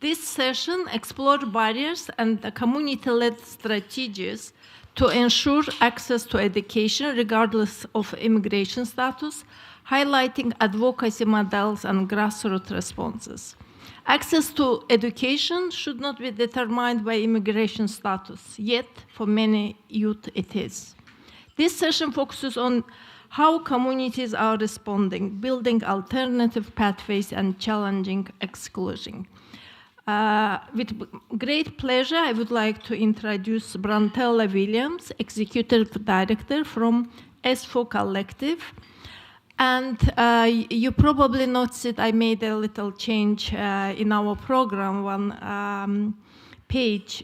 This session explored barriers and the community-led strategies to ensure access to education regardless of immigration status, highlighting advocacy models and grassroots responses. Access to education should not be determined by immigration status, yet for many youth it is. This session focuses on how communities are responding, building alternative pathways and challenging exclusion. With great pleasure, I would like to introduce Brantella Williams, Executive Director from ESFO Collective. And you probably noticed I made a little change in our program, one page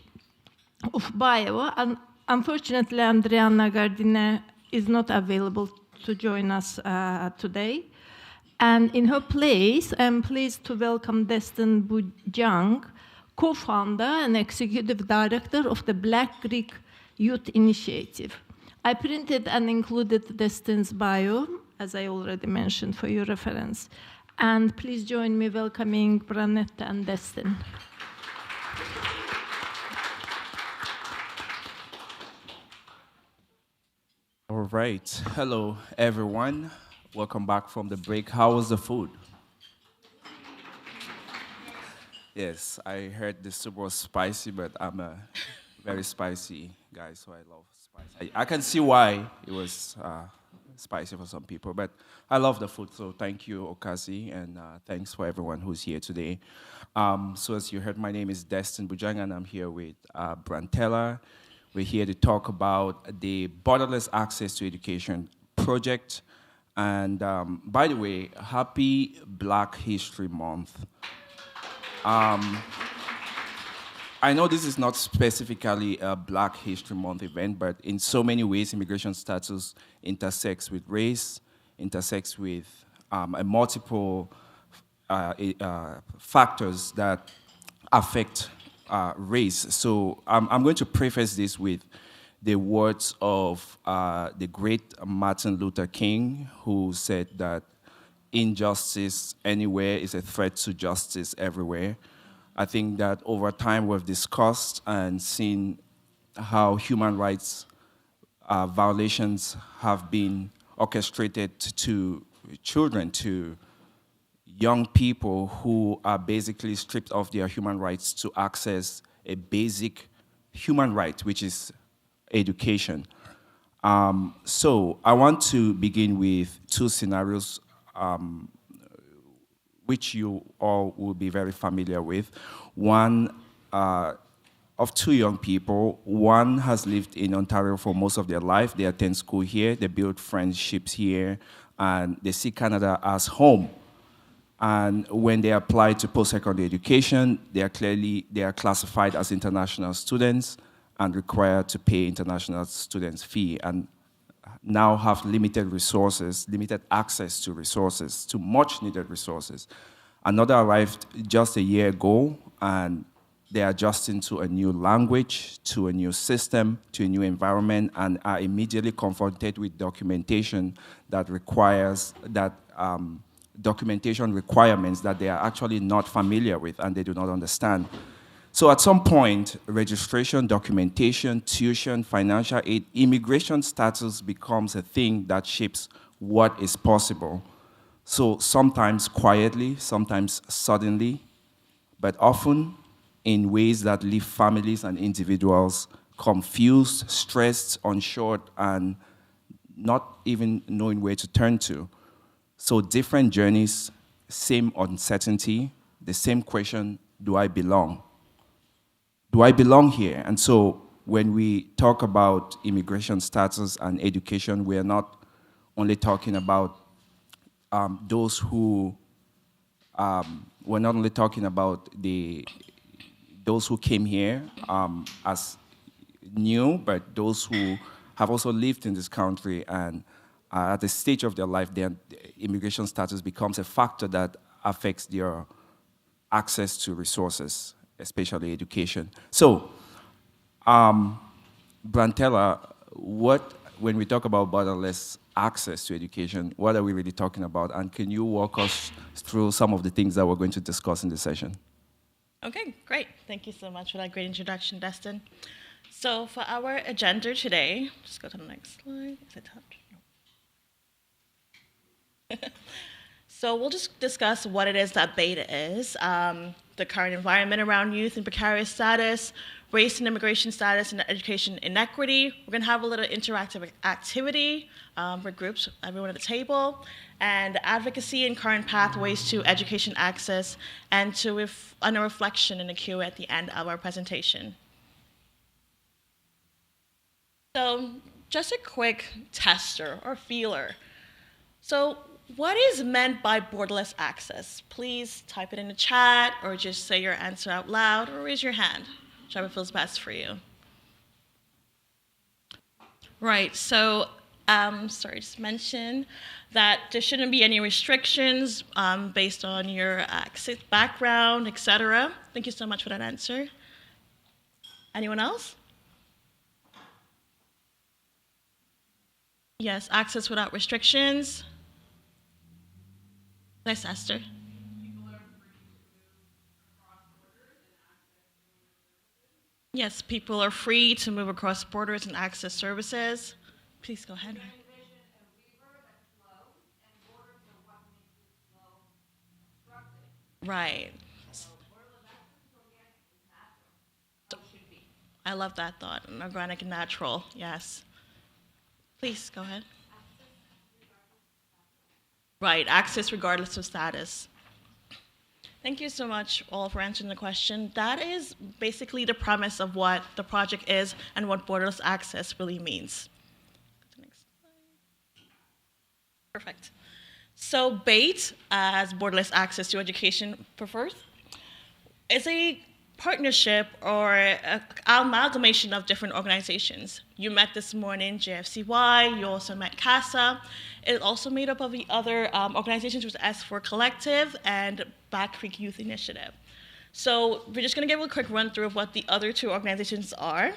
of bio. And unfortunately, Andriana Gardine is not available to join us today. And in her place, I'm pleased to welcome Destin Bujang, co-founder and executive director of the Black Greek Youth Initiative. I printed and included Destin's bio, as I already mentioned, for your reference. And please join me welcoming Branetta and Destin. All right. Hello, everyone. Welcome back from the break. How was the food? Yes, I heard the soup was spicy, but I'm a very spicy guy, so I love spice. I can see why it was spicy for some people, but I love the food, so thank you, OCASI, and thanks for everyone who's here today. So as you heard, my name is Destin Bujang, and I'm here with Brantella. We're here to talk about the Borderless Access to Education project. And by the way, happy Black History Month. I know this is not specifically a Black History Month event, but in so many ways, immigration status intersects with race, intersects with multiple factors that affect race. So I'm going to preface this with the words of the great Martin Luther King, who said that injustice anywhere is a threat to justice everywhere. I think that over time we've discussed and seen how human rights violations have been orchestrated to children, to young people who are basically stripped of their human rights to access a basic human right, which is education. So I want to begin with two scenarios which you all will be very familiar with. One of two young people. One has lived in Ontario for most of their life. They attend school here, they build friendships here, and they see Canada as home. And when they apply to post-secondary education, they are classified as international students and required to pay international students' fee, and now have limited resources, limited access to resources, to much needed resources. Another arrived just a year ago, and they're adjusting to a new language, to a new system, to a new environment, and are immediately confronted with documentation that requires that documentation requirements that they are actually not familiar with and they do not understand. So at some point, registration, documentation, tuition, financial aid, immigration status becomes a thing that shapes what is possible. So sometimes quietly, sometimes suddenly, but often in ways that leave families and individuals confused, stressed, unsure, and not even knowing where to turn to. So different journeys, same uncertainty, the same question, do I belong? Do I belong here? And so when we talk about immigration status and education, we are not only talking about those who, we're not only talking about those who came here as new, but those who have also lived in this country and at the stage of their life, their immigration status becomes a factor that affects their access to resources, especially education. So, Brantella, when we talk about borderless access to education, what are we really talking about? And can you walk us through some of the things that we're going to discuss in this session? Okay, great. Thank you so much for that great introduction, Destin. So for our agenda today, just go to the next slide. Is it touch? No. So we'll just discuss what it is that BATE is, the current environment around youth in precarious status, race and immigration status, and education inequity. We're going to have a little interactive activity for groups, everyone at the table, and advocacy and current pathways to education access, and a reflection in the Q at the end of our presentation. So just a quick tester or feeler. So what is meant by borderless access? Please type it in the chat or just say your answer out loud or raise your hand, whichever feels best for you. Right, so sorry, just mention that there shouldn't be any restrictions based on your access background, etc. Thank you so much for that answer. Anyone else? Yes, access without restrictions. Nice, Esther. Yes, people are free to move across borders and access services. Please go ahead. Right. I love that thought. Organic and natural. Yes. Please go ahead. Right. Access regardless of status. Thank you so much all for answering the question. That is basically the premise of what the project is and what borderless access really means. Next slide. Perfect. So BATE, as Borderless Access to Education prefers, is a partnership or an amalgamation of different organizations. You met this morning JFCY, you also met CASA. It's also made up of the other organizations, which is S4 Collective and Black Creek Youth Initiative. So we're just going to give a quick run through of what the other two organizations are.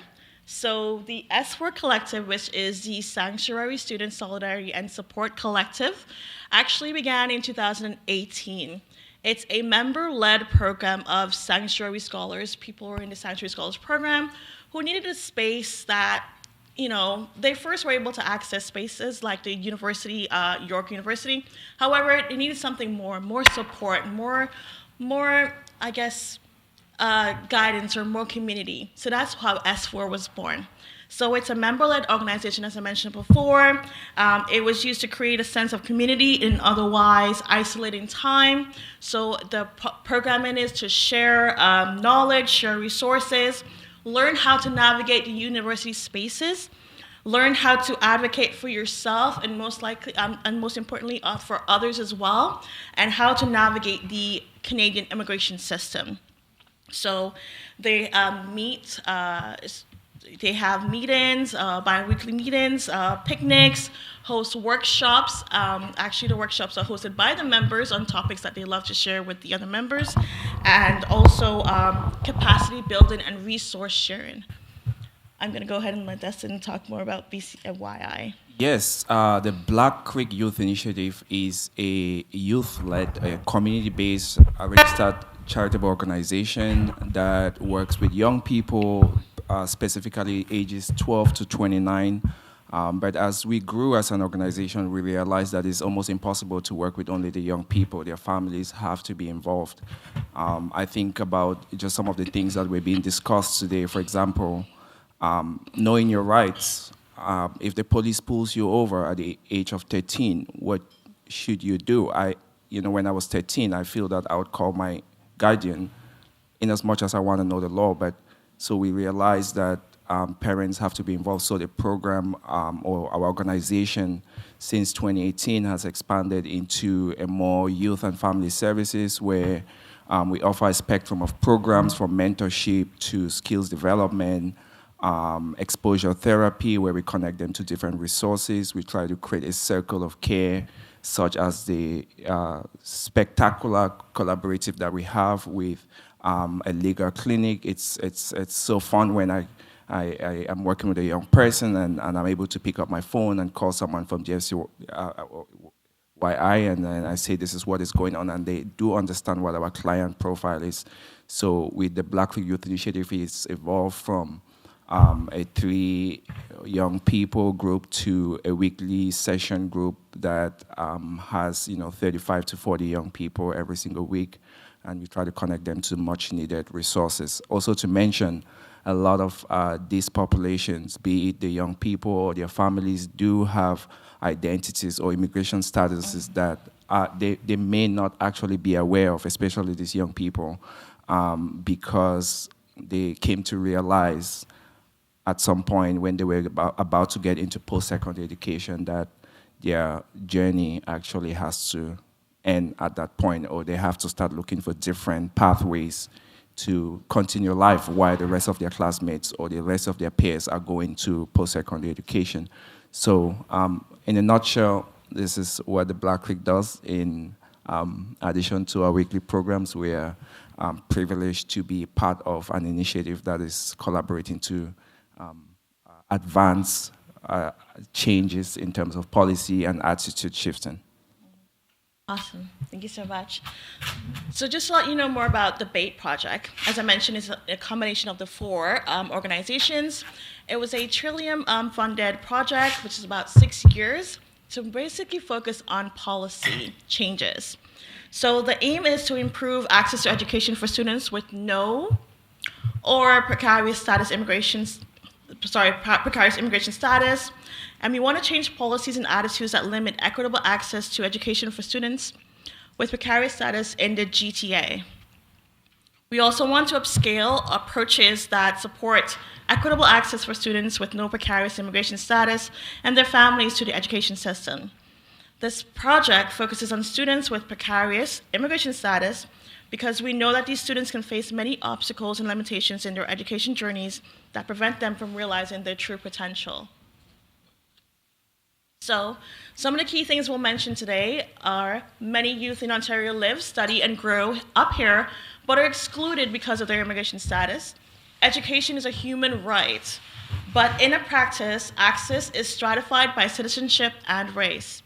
So the S4 Collective, which is the Sanctuary Student Solidarity and Support Collective, actually began in 2018. It's a member-led program of sanctuary scholars, people who are in the Sanctuary Scholars Program, who needed a space that, you know, they first were able to access spaces like the university, York University. However, they needed something more support, more, I guess, guidance or more community. So that's how S4 was born. So it's a member-led organization, as I mentioned before. It was used to create a sense of community in otherwise isolating time. So the programming is to share knowledge, share resources, learn how to navigate the university spaces, learn how to advocate for yourself, and most importantly for others as well, and how to navigate the Canadian immigration system. So they meet. They have meetings, bi-weekly meetings, picnics, host workshops. Actually, the workshops are hosted by the members on topics that they love to share with the other members, and also capacity building and resource sharing. I'm going to go ahead and let Destin talk more about BCYI. Yes, the Black Creek Youth Initiative is a youth-led, community-based, registered charitable organization that works with young people, specifically ages 12 to 29. But as we grew as an organization, we realized that it's almost impossible to work with only the young people. Their families have to be involved. I think about just some of the things that were being discussed today. For example, knowing your rights. If the police pulls you over at the age of 13, what should you do? When I was 13, I feel that I would call my guardian in as much as I want to know the law. But so we realized that parents have to be involved. So the program or our organization since 2018 has expanded into a more youth and family services where we offer a spectrum of programs from mentorship to skills development, exposure therapy, where we connect them to different resources. We try to create a circle of care, such as the spectacular collaborative that we have with a legal clinic. It's so fun when I am working with a young person and I'm able to pick up my phone and call someone from GFC and then I say this is what is going on, and they do understand what our client profile is. So with the Black Creek Youth Initiative, it's evolved from a 3 young people group to a weekly session group that has 35 to 40 young people every single week, and we try to connect them to much needed resources. Also to mention, a lot of these populations, be it the young people or their families, do have identities or immigration statuses that they may not actually be aware of, especially these young people, because they came to realize at some point when they were about to get into post-secondary education that their journey actually has to end at that point, or they have to start looking for different pathways to continue life while the rest of their classmates or the rest of their peers are going to post-secondary education. So in a nutshell, this is what the Black Creek does. In addition to our weekly programs, we are privileged to be part of an initiative that is collaborating to advance changes in terms of policy and attitude shifting. Awesome. Thank you so much. So just to let you know more about the BATE project, as I mentioned, it's a combination of the 4 organizations. It was a Trillium-funded project, which is about 6 years, to basically focus on policy changes. So the aim is to improve access to education for students with no or precarious immigration status, and we want to change policies and attitudes that limit equitable access to education for students with precarious status in the GTA. We also want to upscale approaches that support equitable access for students with no precarious immigration status and their families to the education system. This project focuses on students with precarious immigration status because we know that these students can face many obstacles and limitations in their education journeys that prevent them from realizing their true potential. So, some of the key things we'll mention today are many youth in Ontario live, study, and grow up here, but are excluded because of their immigration status. Education is a human right, but in a practice, access is stratified by citizenship and race.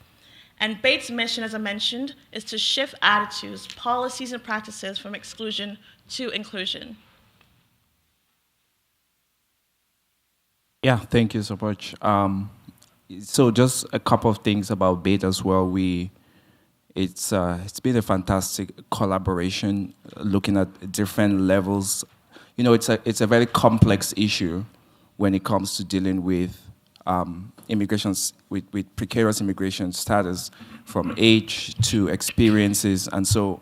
And BATE's mission, as I mentioned, is to shift attitudes, policies, and practices from exclusion to inclusion. Yeah, thank you so much. So just a couple of things about BATE as well. It's been a fantastic collaboration, looking at different levels. It's a very complex issue when it comes to dealing with immigrations, with precarious immigration status, from age to experiences. And so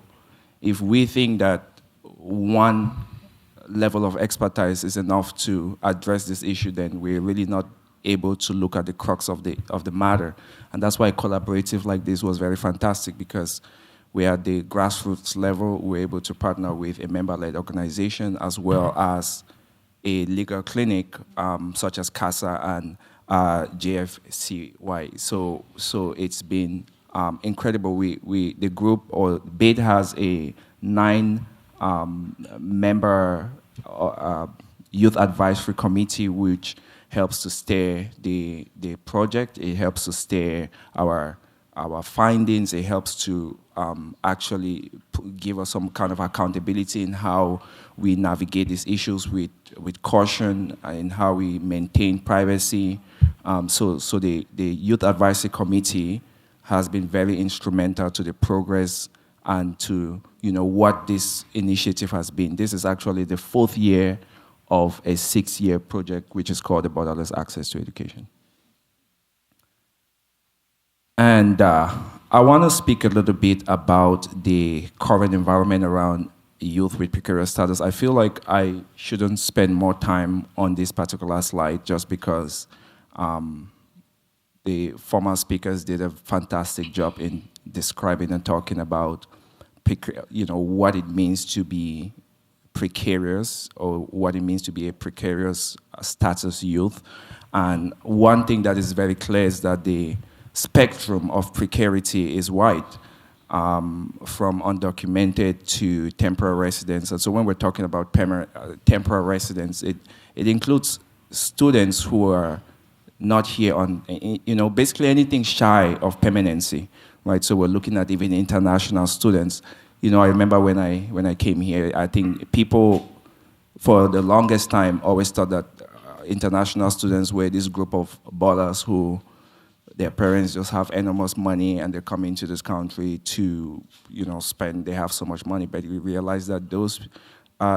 if we think that one level of expertise is enough to address this issue, then we're really not able to look at the crux of the matter. And that's why a collaborative like this was very fantastic, because we at the grassroots level, we're able to partner with a member-led organization as well as a legal clinic such as CASA and JFCY. So it's been incredible. The group, or BATE, has a 9 member youth advisory committee, which helps to steer the project. It helps to steer our findings. It helps to actually give us some kind of accountability in how we navigate these issues with caution, and how we maintain privacy. So the Youth Advisory Committee has been very instrumental to the progress and to what this initiative has been. This is actually the 4th year of a 6-year project, which is called the Borderless Access to Education. And I want to speak a little bit about the current environment around youth with precarious status. I feel like I shouldn't spend more time on this particular slide just because the former speakers did a fantastic job in describing and talking about what it means to be precarious, or what it means to be a precarious status youth. And one thing that is very clear is that the spectrum of precarity is wide, from undocumented to temporary residents. And so when we're talking about temporary residents, it includes students who are not here on, basically anything shy of permanency, right? So we're looking at even international students. You know, I remember when I came here, I think people, for the longest time, always thought that international students were this group of ballers who their parents just have enormous money and they come into this country to, you know, spend. They have so much money, but we realize that those,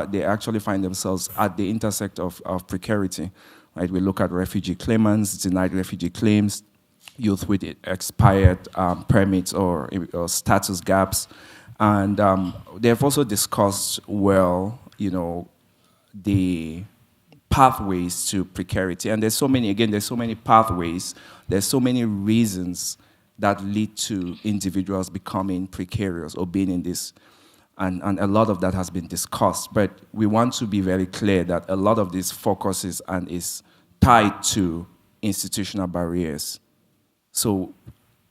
they actually find themselves at the intersect of precarity, right? We look at refugee claimants, denied refugee claims, youth with expired permits or status gaps, and they've also discussed well, you know, the pathways to precarity. And there's so many pathways, there's so many reasons that lead to individuals becoming precarious or being in this, and a lot of that has been discussed. But we want to be very clear that a lot of this focuses and is tied to institutional barriers. So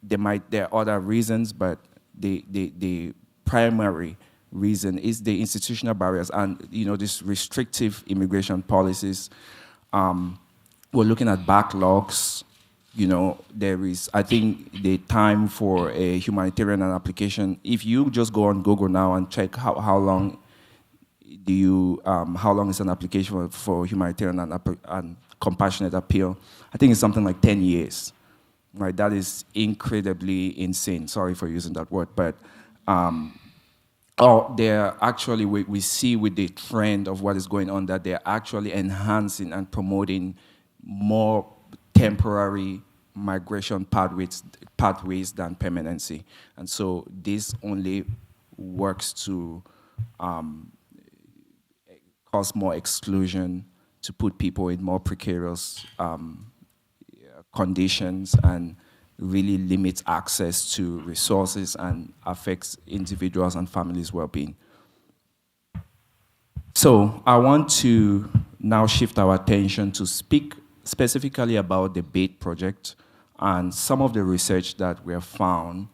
there are other reasons, but the primary reason is the institutional barriers and, you know, these restrictive immigration policies. We're looking at backlogs. You know, there is, I think, the time for a humanitarian application. If you just go on Google now and check how long is an application for humanitarian and compassionate appeal, I think it's something like 10 years. Right, that is incredibly insane. Sorry for using that word, but they're actually, we see with the trend of what is going on that they're actually enhancing and promoting more temporary migration pathways than permanency. And so this only works to cause more exclusion, to put people in more precarious conditions, and really limits access to resources and affects individuals and families' well-being. So I want to now shift our attention to speak specifically about the BATE project and some of the research that we have found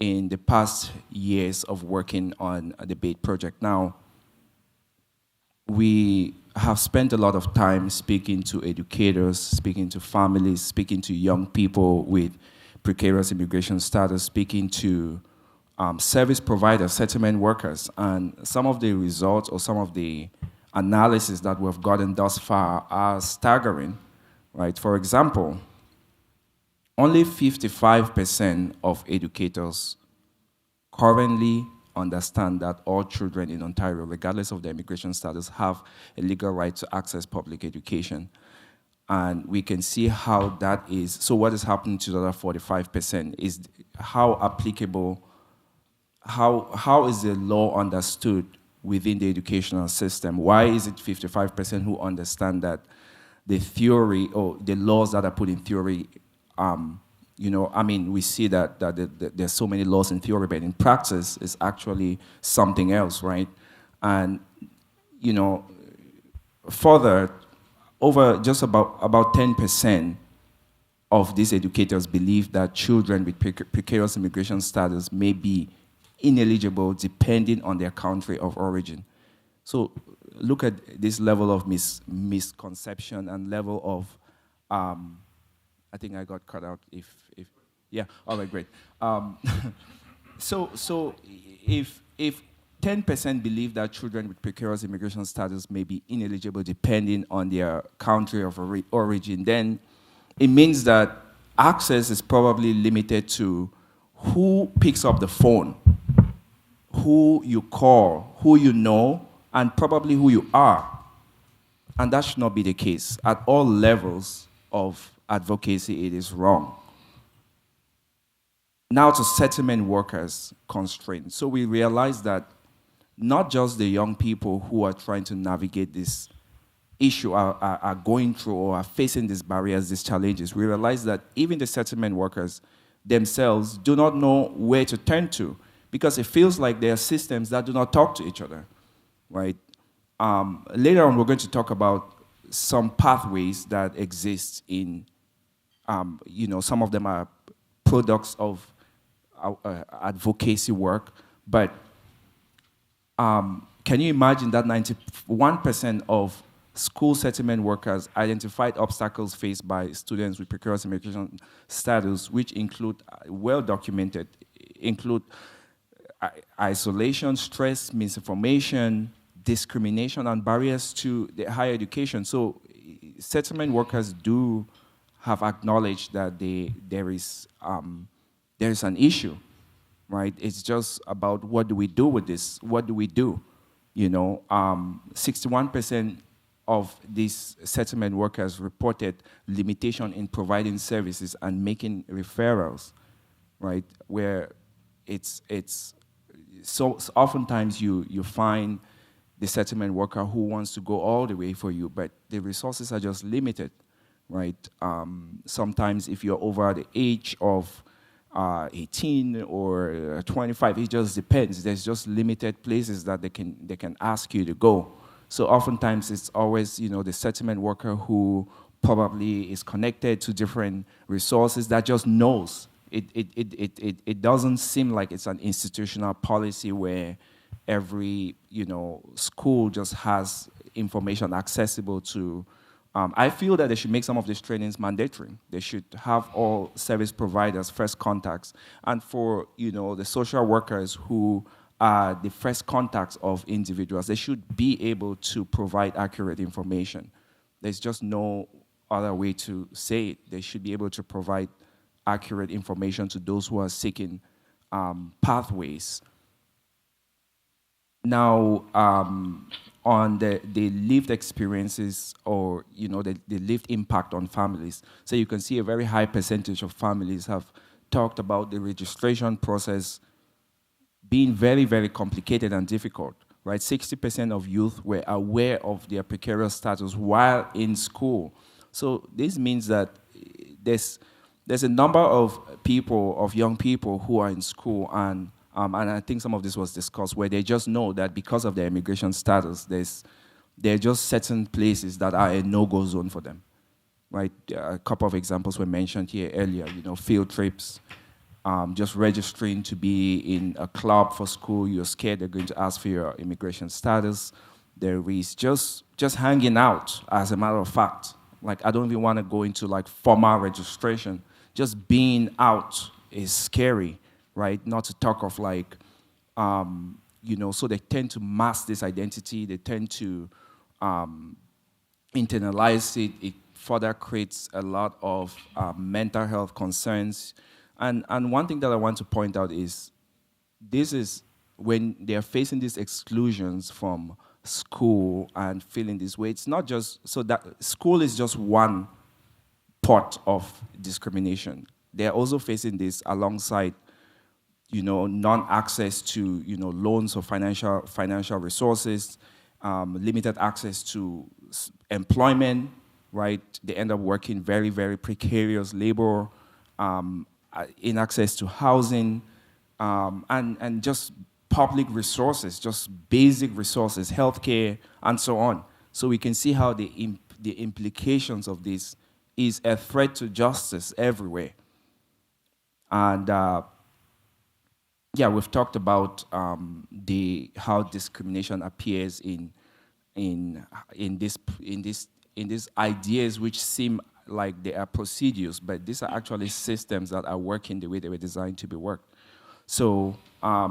in the past years of working on the BATE project. Now, we have spent a lot of time speaking to educators, speaking to families, speaking to young people with precarious immigration status, speaking to service providers, settlement workers, and some of the results or some of the analysis that we've gotten thus far are staggering, right? For example, only 55% of educators currently understand that all children in Ontario, regardless of their immigration status, have a legal right to access public education. And we can see how that is. So what is happening to the other 45% is how applicable, how is the law understood within the educational system? Why is it 55% who understand that the theory or the laws that are put in theory, you know, I mean, we see that there's so many laws in theory, but in practice, it's actually something else, right? And, you know, further, over just about 10% of these educators believe that children with precarious immigration status may be ineligible depending on their country of origin. So look at this level of misconception and level of, I think I got cut out yeah, all right, great. So if 10% believe that children with precarious immigration status may be ineligible depending on their country of origin, then it means that access is probably limited to who picks up the phone, who you call, who you know, and probably who you are. And that should not be the case. At all levels of advocacy, it is wrong. Now to settlement workers' constraints. So we realize that not just the young people who are trying to navigate this issue are going through or are facing these barriers, these challenges. We realize that even the settlement workers themselves do not know where to turn to because it feels like there are systems that do not talk to each other, right? Later on, we're going to talk about some pathways that exist in, you know, some of them are products of advocacy work, but can you imagine that 91% of school settlement workers identified obstacles faced by students with precarious immigration status, which include, well documented, include isolation, stress, misinformation, discrimination, and barriers to the higher education. So settlement workers do have acknowledged that there is an issue, right? It's just about what do we do with this? What do we do? 61% of these settlement workers reported limitation in providing services and making referrals, right? Where it's so oftentimes you find the settlement worker who wants to go all the way for you, but the resources are just limited, right? Sometimes if you're over the age of 18 or 25, it just depends. There's just limited places that they can ask you to go. So oftentimes it's always, the settlement worker who probably is connected to different resources that just knows. It doesn't seem like it's an institutional policy where every, school just has information accessible to. I feel that they should make some of these trainings mandatory. They should have all service providers first contacts. And for, the social workers who are the first contacts of individuals, they should be able to provide accurate information. There's just no other way to say it. They should be able to provide accurate information to those who are seeking pathways. Now, on the lived experiences or, the lived impact on families. So you can see a very high percentage of families have talked about the registration process being very, very complicated and difficult, right? 60% of youth were aware of their precarious status while in school. So this means that there's a number of people, of young people who are in school, and I think some of this was discussed, where they just know that because of their immigration status, there are just certain places that are a no-go zone for them, right? A couple of examples were mentioned here earlier, field trips, just registering to be in a club for school. You're scared they're going to ask for your immigration status. There is just hanging out, as a matter of fact. Like, I don't even want to go into formal registration. Just being out is scary, right? Not to talk of so they tend to mask this identity. They tend to internalize it. It further creates a lot of mental health concerns. And one thing that I want to point out is, this is when they're facing these exclusions from school and feeling this way. It's not just, so that school is just one part of discrimination. They're also facing this alongside non-access to, loans or financial resources, limited access to employment, right? They end up working very, very precarious labor, in access to housing, and just public resources, just basic resources, healthcare, and so on. So we can see how the implications of this is a threat to justice everywhere. And we've talked about how discrimination appears in these ideas which seem like they are procedures, but these are actually systems that are working the way they were designed to be worked. So I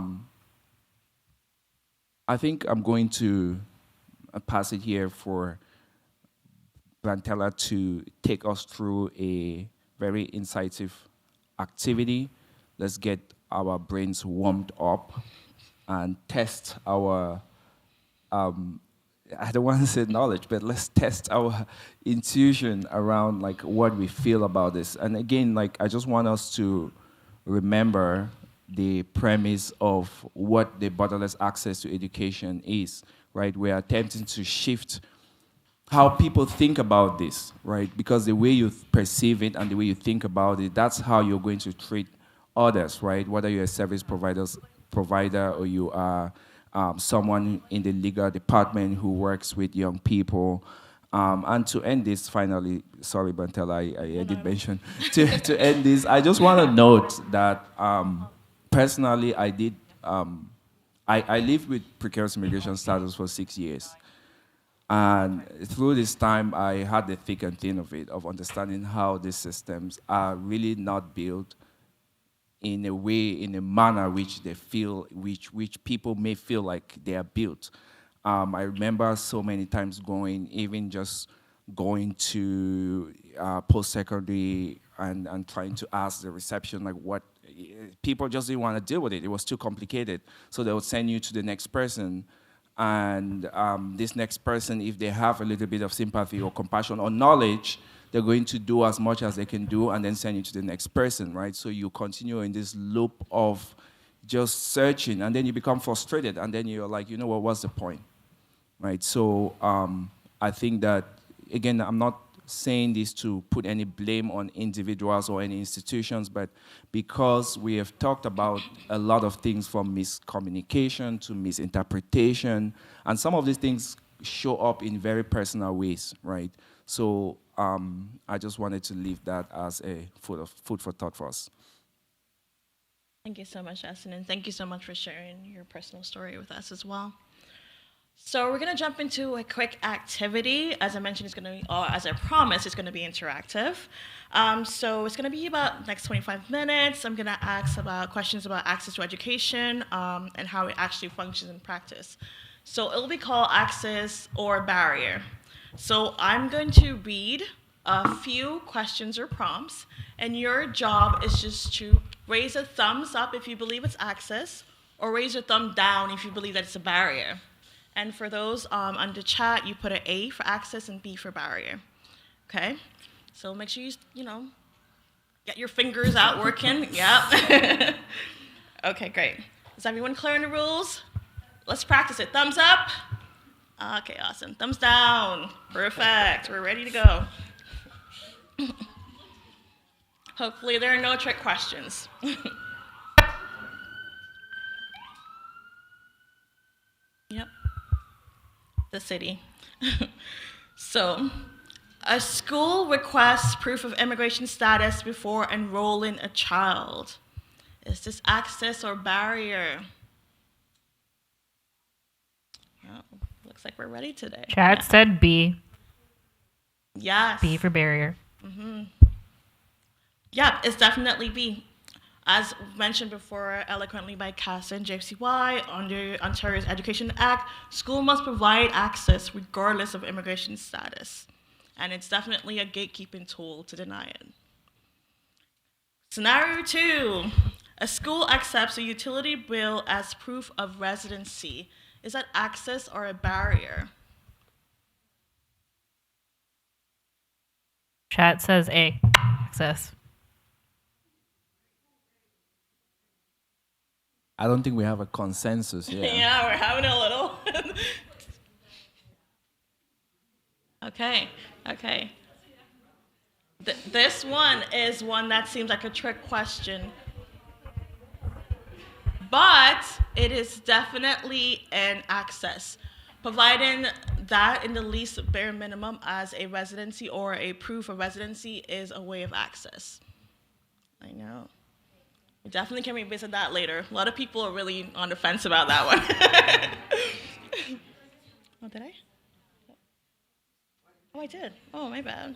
think I'm going to pass it here for Brantella to take us through a very incisive activity. Let's get our brains warmed up and test our, I don't want to say knowledge, but let's test our intuition around what we feel about this. And again, I just want us to remember the premise of what the borderless access to education is, right? We're attempting to shift how people think about this, right? Because the way you perceive it and the way you think about it, that's how you're going to treat others, right? Whether you're a service provider or you are someone in the legal department who works with young people. And to end this, finally, sorry, Bantella, I did mention, to end this, I just want to note that personally, I lived with precarious immigration status for 6 years. And through this time, I had the thick and thin of it, of understanding how these systems are really not built in a way, in a manner which they feel, which people may feel like they are built. I remember so many times even just going to post-secondary and trying to ask the reception, like what, people just didn't want to deal with it. It was too complicated. So they would send you to the next person. And this next person, if they have a little bit of sympathy or compassion or knowledge, they're going to do as much as they can do and then send you to the next person, right? So you continue in this loop of just searching, and then you become frustrated, and then you're like, you know what, what's the point, right? So I think that, again, I'm not saying this to put any blame on individuals or any institutions, but because we have talked about a lot of things from miscommunication to misinterpretation, and some of these things show up in very personal ways, right? So I just wanted to leave that as a food for thought for us. Thank you so much, Essen, and thank you so much for sharing your personal story with us as well. So we're going to jump into a quick activity. As I mentioned, it's going to be, or as I promised, it's going to be interactive. So it's going to be about the next 25 minutes. I'm going to ask about questions about access to education and how it actually functions in practice. So it'll be called access or barrier. So I'm going to read a few questions or prompts, and your job is just to raise a thumbs up if you believe it's access, or raise a thumb down if you believe that it's a barrier. And for those on the chat, you put an A for access and B for barrier. Okay? So make sure you get your fingers out working. Yep. Okay, great. Is everyone clear on the rules? Let's practice it. Thumbs up. Okay, awesome. Thumbs down. Perfect. We're ready to go. Hopefully there are no trick questions. Yep. The city. So, a school requests proof of immigration status before enrolling a child. Is this access or barrier? Oh, looks like we're ready today. Chat said B. Yes. B for barrier. Yeah, it's definitely B. As mentioned before eloquently by CASA and JCY, under Ontario's Education Act, school must provide access regardless of immigration status. And it's definitely a gatekeeping tool to deny it. Scenario 2, a school accepts a utility bill as proof of residency. Is that access or a barrier? Chat says A. Access. I don't think we have a consensus here. Yeah, we're having a little. Okay. This one is one that seems like a trick question. But it is definitely an access. Providing that in the least bare minimum as a residency or a proof of residency is a way of access. I know. We definitely can revisit that later. A lot of people are really on the fence about that one. Oh, did I? Oh, I did. Oh, my bad.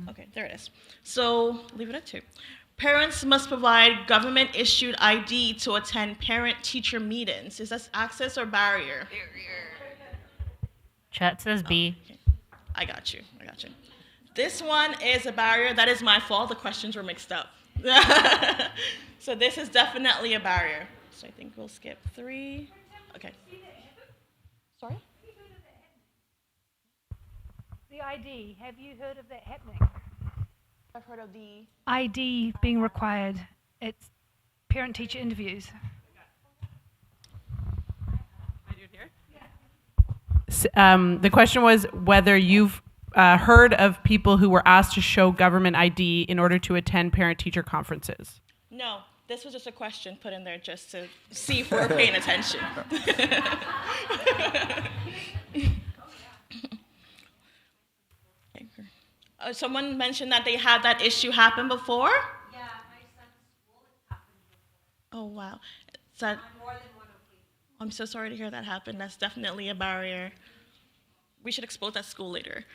Okay, there it is. So, leave it at 2. Parents must provide government-issued ID to attend parent-teacher meetings. Is that access or barrier? Chat says B. Okay. I got you. This one is a barrier. That is my fault. The questions were mixed up. So this is definitely a barrier. So I think we'll skip 3. Okay. Sorry? The ID, have you heard of that happening? I've heard of the... ID being required at parent-teacher interviews. The question was whether you've heard of people who were asked to show government ID in order to attend parent-teacher conferences. No, this was just a question put in there just to see if we're paying attention. Someone mentioned that they had that issue happen before? Yeah, my son's school, it happened before. Oh, wow. Is that... More than one occasion. I'm so sorry to hear that happen. That's definitely a barrier. We should expose that school later.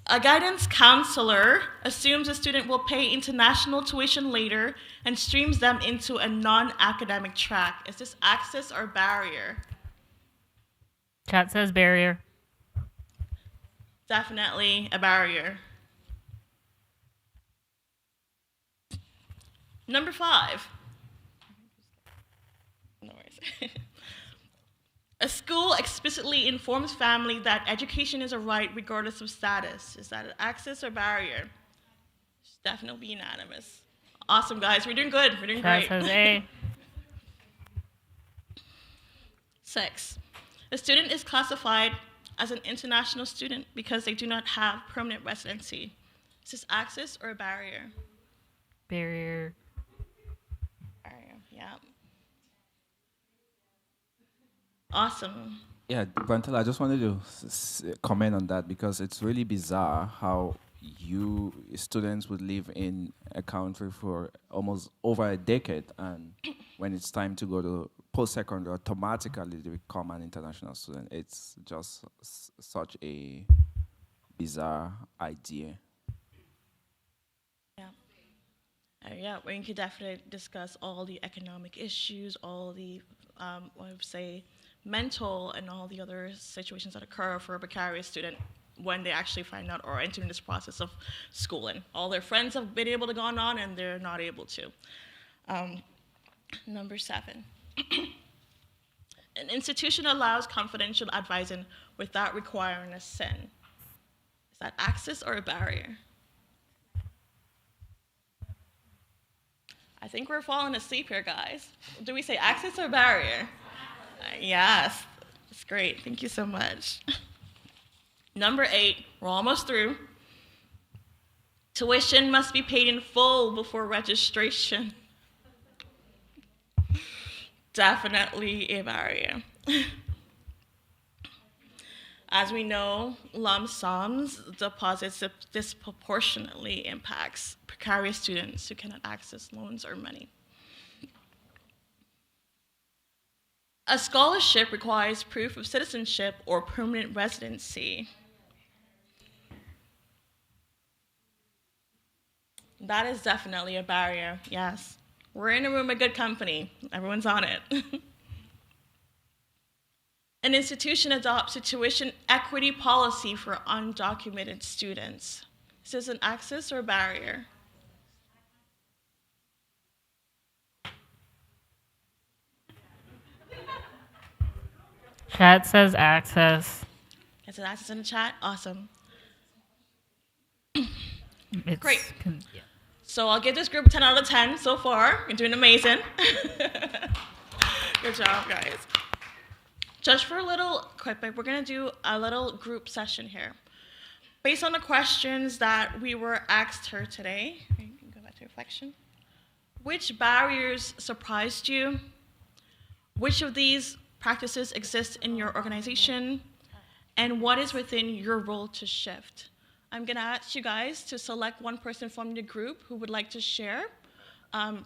A guidance counselor assumes a student will pay international tuition later and streams them into a non-academic track. Is this access or barrier? Chat says barrier. Definitely a barrier. Number 5. No worries. A school explicitly informs family that education is a right regardless of status. Is that an access or barrier? It's definitely unanimous. Awesome, guys. We're doing good. We're doing Chat great. says A. 6. A student is classified as an international student because they do not have permanent residency. Is this access or a barrier? Barrier. Barrier, yeah. Awesome. Yeah, Vantala, I just wanted to comment on that because it's really bizarre how students would live in a country for almost over a decade, and when it's time to go to post-secondary, automatically they become an international student. It's just such a bizarre idea. Yeah. Yeah, we could definitely discuss all the economic issues, all the, I would say, mental and all the other situations that occur for a precarious student when they actually find out or enter in this process of schooling. All their friends have been able to go on and they're not able to. Number 7. An institution allows confidential advising without requiring a SIN. Is that access or a barrier? I think we're falling asleep here, guys. Do we say access or barrier? Yes, that's great. Thank you so much. Number 8, we're almost through. Tuition must be paid in full before registration. Definitely a barrier. As we know, lump sums deposits disproportionately impacts precarious students who cannot access loans or money. A scholarship requires proof of citizenship or permanent residency. That is definitely a barrier, yes. We're in a room of good company. Everyone's on it. An institution adopts a tuition equity policy for undocumented students. Is this an access or barrier? Chat says access. Is it access in the chat? Awesome. It's Great. Yeah. So I'll give this group a 10 out of 10 so far. You're doing amazing. Good job, guys. Just for a little quick break, we're going to do a little group session here. Based on the questions that we were asked here today, you can go back to reflection. Which barriers surprised you? Which of these practices exist in your organization? And what is within your role to shift? I'm going to ask you guys to select one person from the group who would like to share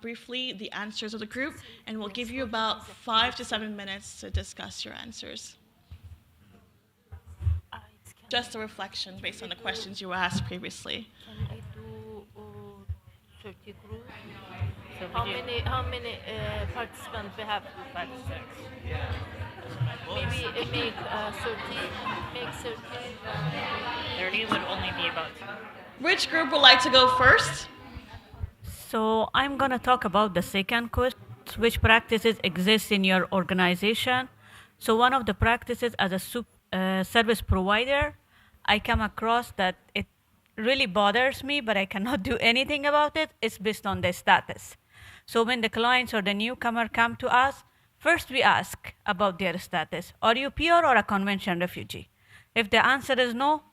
briefly the answers of the group, and we'll give you about 5 to 7 minutes to discuss your answers. Just a reflection based on the questions you were asked previously. Can I do 30 group? How many participants we have? 5 to 6. Maybe make 30. Make 30. 30 would only be about 2. Which group would like to go first? So I'm going to talk about the second question, which practices exist in your organization. So one of the practices as a service provider, I come across that it really bothers me, but I cannot do anything about it. It's based on the status. So when the clients or the newcomer come to us, first we ask about their status. Are you PR or a convention refugee? If the answer is no,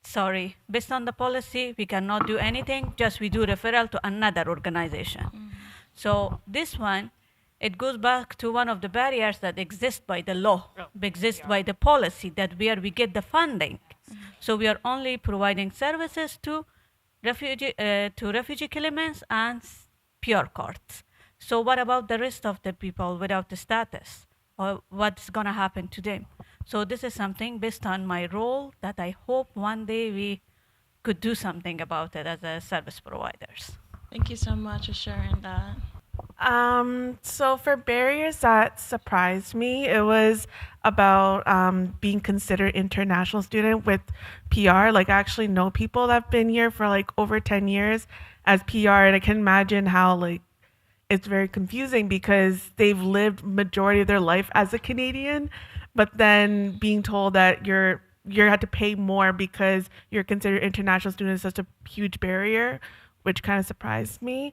sorry, based on the policy, we cannot do anything, just we do referral to another organization. Mm-hmm. So this one, it goes back to one of the barriers that exist by the law, by the policy, that where we get the funding. Mm-hmm. So we are only providing services to refugee claimants and PR cards. So what about the rest of the people without the status? Or what's going to happen to them? So this is something based on my role that I hope one day we could do something about it as a service providers. Thank you so much for sharing that. So for barriers that surprised me, it was about being considered international student with PR. Like I actually know people that have been here for like over 10 years as PR, and I can imagine how like it's very confusing because they've lived majority of their life as a Canadian, but then being told that you had to pay more because you're considered international student is such a huge barrier, which kind of surprised me.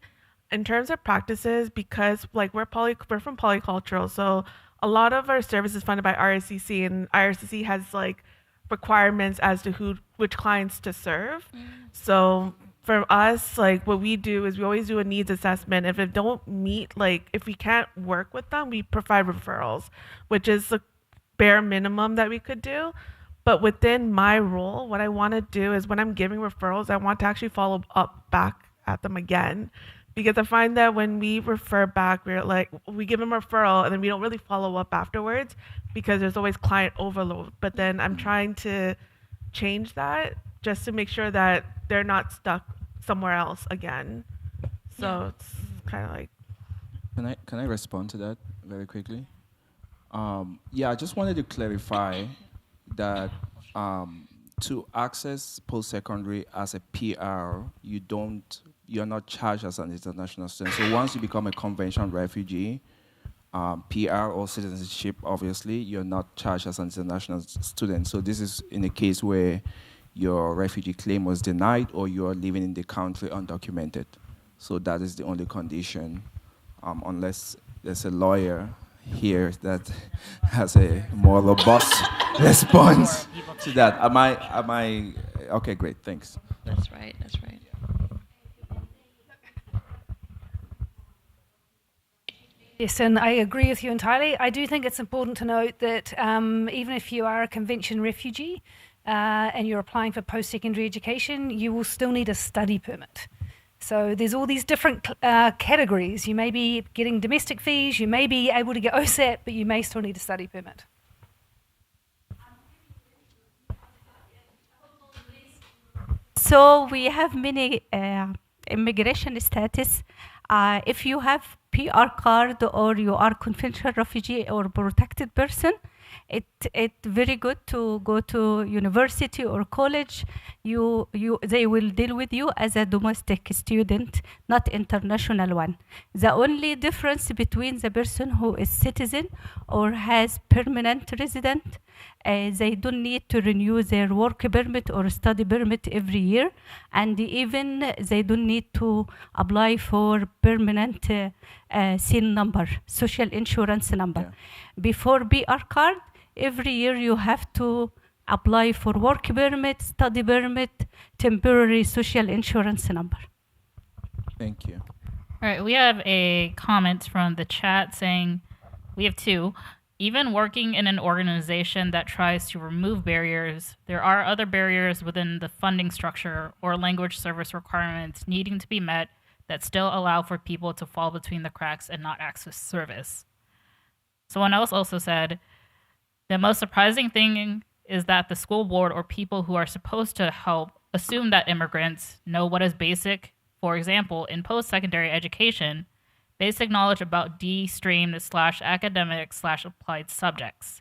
In terms of practices, because like we're from polycultural, so a lot of our service is funded by RSCC, and IRCC has like requirements as to which clients to serve. So for us, like what we do is we always do a needs assessment. If it don't meet, like if we can't work with them, we provide referrals, which is the bare minimum that we could do. But within my role, what I want to do is when I'm giving referrals, I want to actually follow up back at them again. Because I find that when we refer back, we give them a referral and then we don't really follow up afterwards because there's always client overload. But then I'm trying to change that just to make sure that they're not stuck somewhere else again. So it's kind of like. Can I respond to that very quickly? Yeah, I just wanted to clarify that to access post-secondary as a PR, you're not charged as an international student. So once you become a convention refugee, PR or citizenship, obviously, you're not charged as an international student. So this is in a case where your refugee claim was denied or you're living in the country undocumented. So that is the only condition, unless there's a lawyer here that has a more robust response to that. Am I, okay, great, thanks. That's right, that's right. Yes, and I agree with you entirely. I do think it's important to note that even if you are a convention refugee and you're applying for post-secondary education, you will still need a study permit. So there's all these different categories. You may be getting domestic fees, you may be able to get OSAT, but you may still need a study permit. So we have many immigration status. If you have PR card or you are conventional refugee or protected person, it's very good to go to university or college. They will deal with you as a domestic student, not international one. The only difference between the person who is citizen or has permanent resident, they don't need to renew their work permit or study permit every year, and even they don't need to apply for permanent SIN number, social insurance number. Yeah. Before PR card, every year you have to apply for work permit, study permit, temporary social insurance number. Thank you. All right, we have a comment from the chat saying, we have two. Even working in an organization that tries to remove barriers, there are other barriers within the funding structure or language service requirements needing to be met that still allow for people to fall between the cracks and not access service. Someone else also said, the most surprising thing is that the school board or people who are supposed to help assume that immigrants know what is basic. For example, in post-secondary education, basic knowledge about D-stream/academic/applied subjects.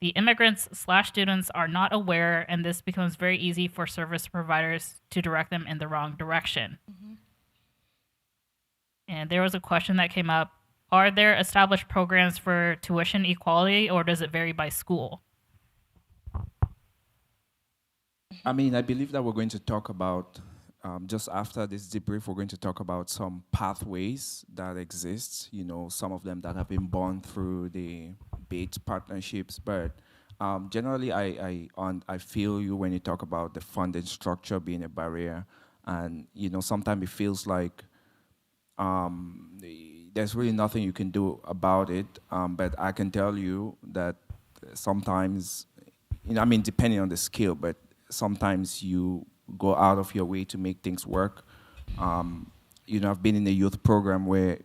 The immigrants/students are not aware, and this becomes very easy for service providers to direct them in the wrong direction. Mm-hmm. And there was a question that came up. Are there established programs for tuition equality, or does it vary by school? I mean, I believe that we're going to talk about, just after this debrief, we're going to talk about some pathways that exist, some of them that have been born through the BATE partnerships. But generally, I feel you when you talk about the funding structure being a barrier. And, sometimes it feels like there's really nothing you can do about it. But I can tell you that sometimes, depending on the skill, but sometimes you go out of your way to make things work. I've been in a youth program where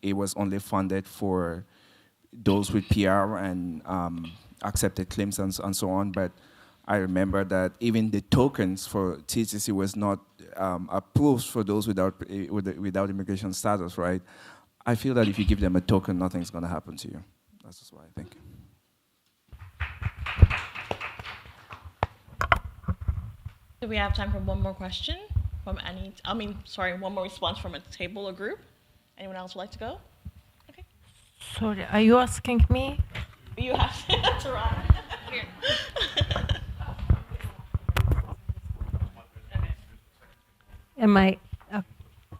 it was only funded for those with PR and accepted claims and so on. But I remember that even the tokens for TTC was not approved for those without immigration status, right? I feel that if you give them a token, nothing's going to happen to you. That's just what I think. Do we have time for one more question from one more response from a table or group? Anyone else would like to go? Okay. Sorry, are you asking me? You have to run. Here.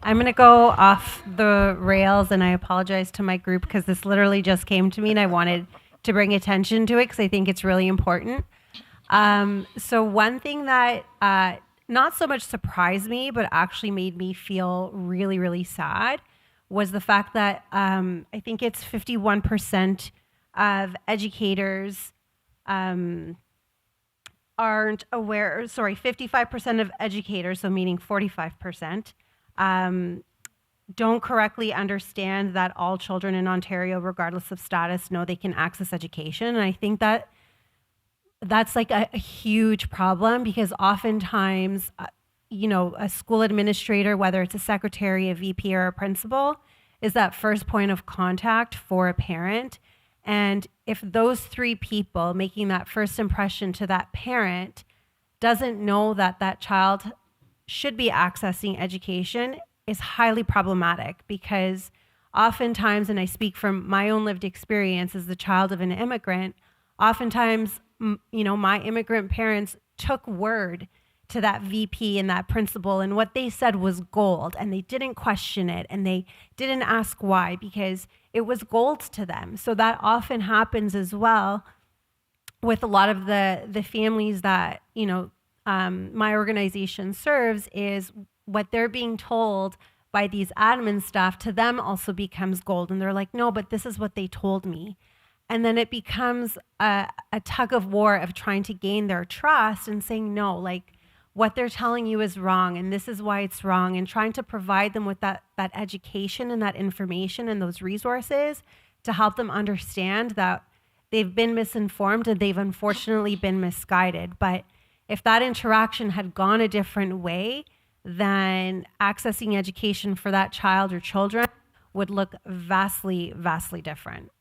I'm going to go off the rails, and I apologize to my group because this literally just came to me and I wanted to bring attention to it because I think it's really important. So one thing that not so much surprised me, but actually made me feel really, really sad was the fact that I think it's 51% of educators aren't aware, 55% of educators, so meaning 45%, don't correctly understand that all children in Ontario, regardless of status, know they can access education. And I think that that's like a huge problem because oftentimes, a school administrator, whether it's a secretary, a VP, or a principal, is that first point of contact for a parent. And if those three people making that first impression to that parent doesn't know that that child should be accessing education, is highly problematic because oftentimes, and I speak from my own lived experience as the child of an immigrant, oftentimes, my immigrant parents took word to that VP and that principal, and what they said was gold, and they didn't question it, and they didn't ask why because it was gold to them. So that often happens as well with a lot of the families that my organization serves. Is what they're being told by these admin staff to them also becomes gold, and they're like, no, but this is what they told me. And then it becomes a tug of war of trying to gain their trust and saying, no, like what they're telling you is wrong and this is why it's wrong, and trying to provide them with that education and that information and those resources to help them understand that they've been misinformed and they've unfortunately been misguided. But if that interaction had gone a different way, then accessing education for that child or children would look vastly, vastly different.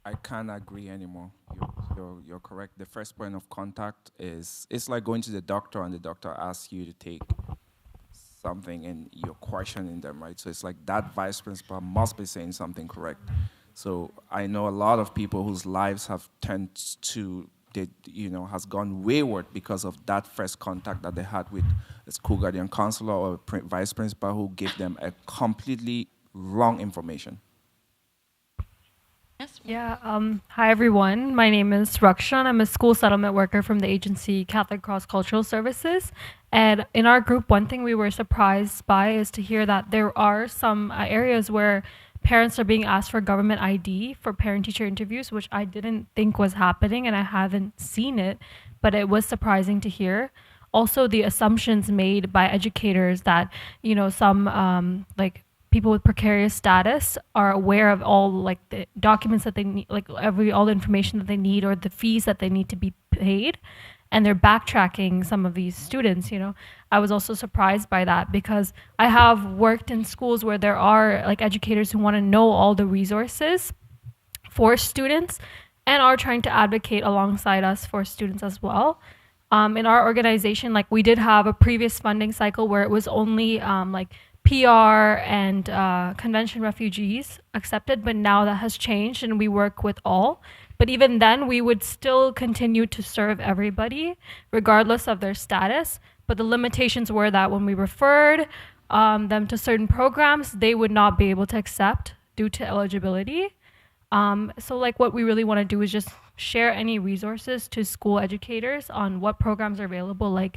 I can't agree anymore. You're correct. The first point of contact it's like going to the doctor and the doctor asks you to take something and you're questioning them, right? So it's like that vice principal must be saying something correct. So I know a lot of people whose lives have turned to, has gone wayward because of that first contact that they had with a school guardian counselor or a vice principal who gave them a completely wrong information. Yes. Yeah. Hi, everyone. My name is Rakshan. I'm a school settlement worker from the agency Catholic Cross Cultural Services. And in our group, one thing we were surprised by is to hear that there are some areas where parents are being asked for government ID for parent-teacher interviews, which I didn't think was happening, and I haven't seen it, but it was surprising to hear. Also, the assumptions made by educators that, some people with precarious status are aware of all the documents that they need, all the information that they need or the fees that they need to be paid, and they're backtracking some of these students. I was also surprised by that because I have worked in schools where there are educators who want to know all the resources for students and are trying to advocate alongside us for students as well. In our organization, we did have a previous funding cycle where it was only PR and convention refugees accepted, but now that has changed and we work with all. But even then, we would still continue to serve everybody, regardless of their status. But the limitations were that when we referred them to certain programs, they would not be able to accept due to eligibility. So what we really want to do is just share any resources to school educators on what programs are available,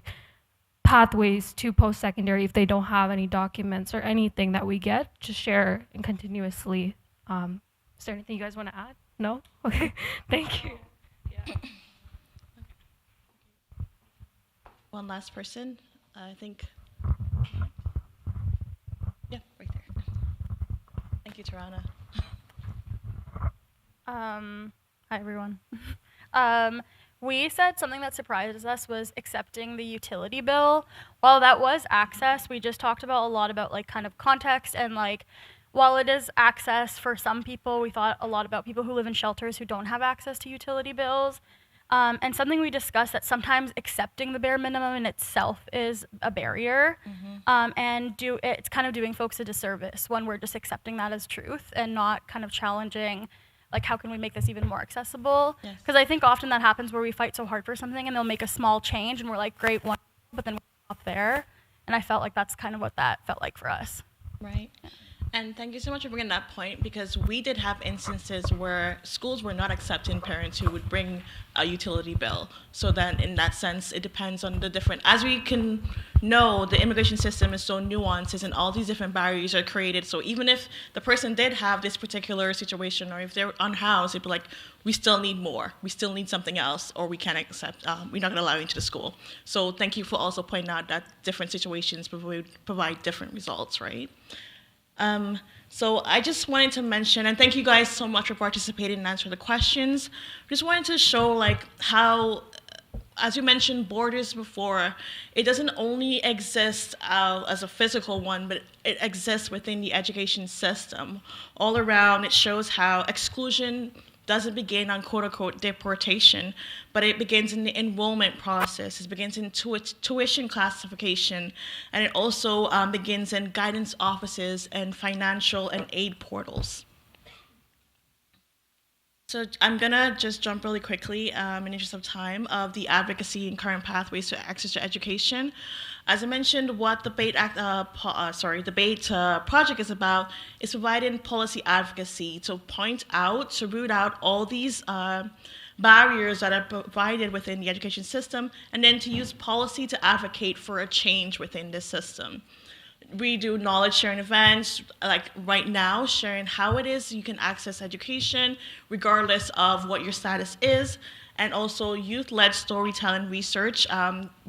pathways to post-secondary if they don't have any documents or anything that we get, just share and continuously. Is there anything you guys want to add? No? Okay, thank you. Yeah. One last person, I think. Tarana. Hi, everyone. We said something that surprised us was accepting the utility bill. While that was access, we just talked about a lot about like kind of context and like while it is access for some people, we thought a lot about people who live in shelters who don't have access to utility bills. And something we discussed that sometimes accepting the bare minimum in itself is a barrier, it's kind of doing folks a disservice when we're just accepting that as truth and not kind of challenging, like how can we make this even more accessible? Because I think often that happens where we fight so hard for something and they'll make a small change and we're like, great, one, but then we're up there. And I felt like that's kind of what that felt like for us. Right. Yeah. And thank you so much for bringing that point, because we did have instances where schools were not accepting parents who would bring a utility bill. So then in that sense, it depends on the different, as we can know, the immigration system is so nuanced and all these different barriers are created. So even if the person did have this particular situation or if they're unhoused, it'd be like, we still need more. We still need something else, or we can't accept, we're not gonna allow you into the school. So thank you for also pointing out that different situations provide different results, right? So I just wanted to mention, and thank you guys so much for participating and answering the questions. Just wanted to show like how, as you mentioned, borders before, it doesn't only exist as a physical one, but it exists within the education system. All around, it shows how exclusion doesn't begin on quote-unquote deportation, but it begins in the enrollment process. It begins in tuition classification, and it also begins in guidance offices and financial and aid portals. So I'm gonna just jump really quickly in the interest of time of the advocacy and current pathways to access to education. As I mentioned, what the BATE project is about is providing policy advocacy to point out, to root out all these barriers that are provided within the education system, and then to use policy to advocate for a change within this system. We do knowledge sharing events, like right now, sharing how it is you can access education, regardless of what your status is, and also youth-led storytelling research.